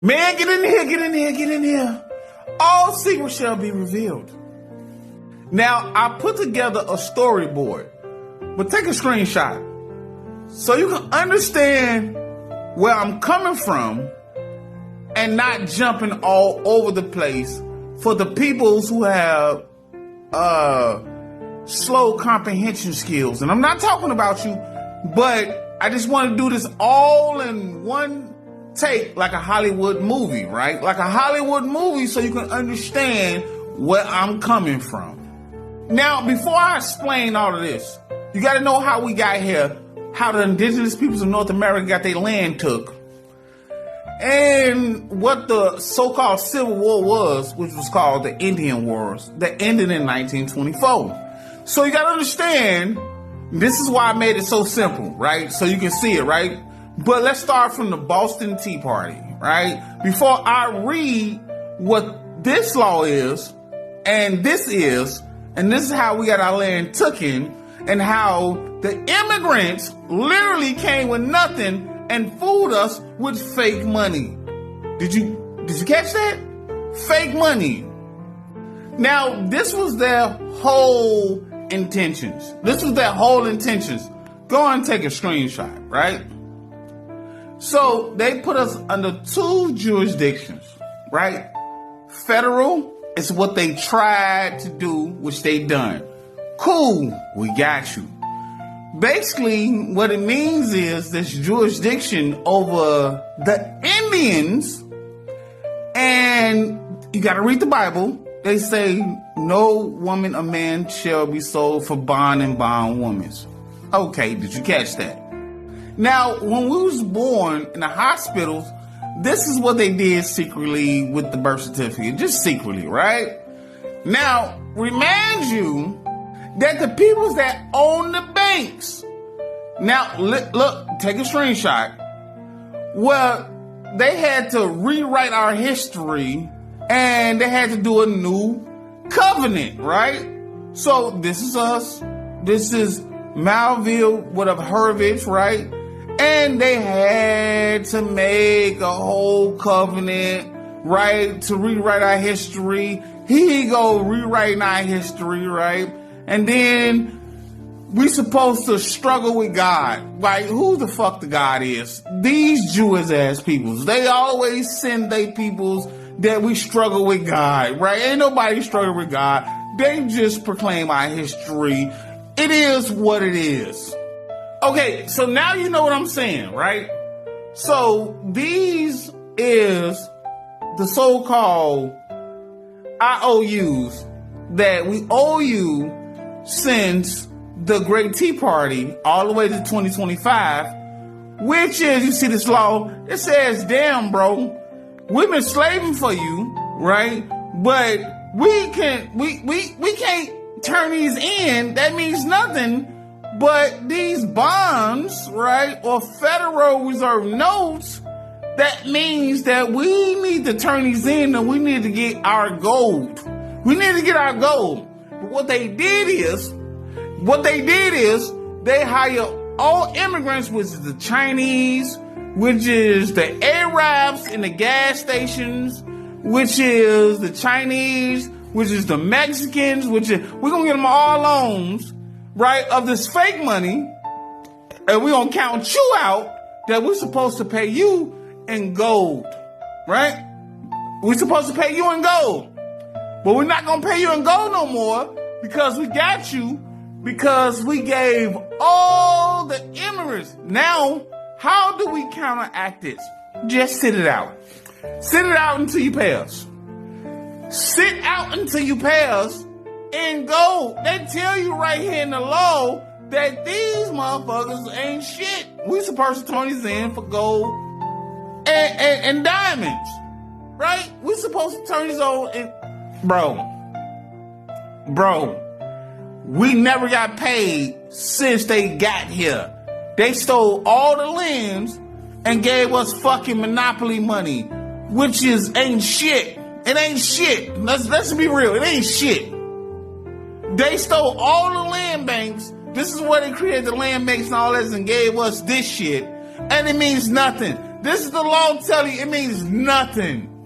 Man, get in here, get in here, get in here. All secrets shall be revealed. Now, I put together a storyboard, but take a screenshot so you can understand where I'm coming from and not jumping all over the place for the peoples who have slow comprehension skills. And I'm not talking about you, but I just want to do this all in one take, like a Hollywood movie, right? Like a Hollywood movie, so you can understand where I'm coming from. Now, before I explain all of this, you got to know how we got here, how the indigenous peoples of North America got their land took, and what the so-called Civil War was, which was called the Indian Wars, that ended in 1924. So you got to understand, this is why I made it so simple, right? So you can see it, right? But let's start from the Boston Tea Party, right? Before I read what this law is, and this is how we got our land taken, and how the immigrants literally came with nothing and fooled us with fake money. Did you catch that? Fake money. Now, this was their whole intentions. Go and take a screenshot, right? So they put us under two jurisdictions, right? Federal is what they tried to do, which they done. Cool, we got you. Basically, what it means is this jurisdiction over the Indians, and you got to read the Bible. They say no woman or man shall be sold for bond and bondwomen. Okay, did you catch that? Now, when we was born in the hospitals, this is what they did secretly with the birth certificate, just secretly, right? Now, remind you that the peoples that own the banks, now look, take a screenshot, well, they had to rewrite our history and they had to do a new covenant, right? So this is us, this is Malville, whatever, Hervich, right? And they had to make a whole covenant, right, to rewrite our history. Here you go, rewriting our history, right? And then we supposed to struggle with God. Like, who the fuck the God is? These Jewish ass peoples, they always send they peoples that we struggle with God, right? Ain't nobody struggle with God. They just proclaim our history. It is what it is. Okay, so now you know what I'm saying, right? So these is the so-called IOUs that we owe you since the Great Tea Party all the way to 2025, which is, you see this law, it says, damn, bro, we've been slaving for you, right? But we can't turn these in. That means nothing. But these bonds, right, or Federal Reserve notes, that means that we need to turn these in and we need to get our gold. We need to get our gold. But what they did is they hire all immigrants, which is the Chinese, which is the Arabs in the gas stations, which is the Chinese, which is the Mexicans, which is, we're going to get them all loans, right, of this fake money, and we're going to count you out that we're supposed to pay you in gold, right? We're supposed to pay you in gold, but we're not going to pay you in gold no more because we got you, because we gave all the immigrants. Now, how do we counteract this? Just sit it out. Sit it out until you pay us. Sit out until you pay us in gold. They tell you right here in the law that these motherfuckers ain't shit. We supposed to turn these in for gold and diamonds, right? We supposed to turn these over in, bro, we never got paid since they got here. They stole all the lands and gave us fucking monopoly money, which ain't shit. It ain't shit. Let's be real. It ain't shit. They stole all the land banks. This is where they created the land banks and all this and gave us this shit. And it means nothing. This is the law telling you it means nothing.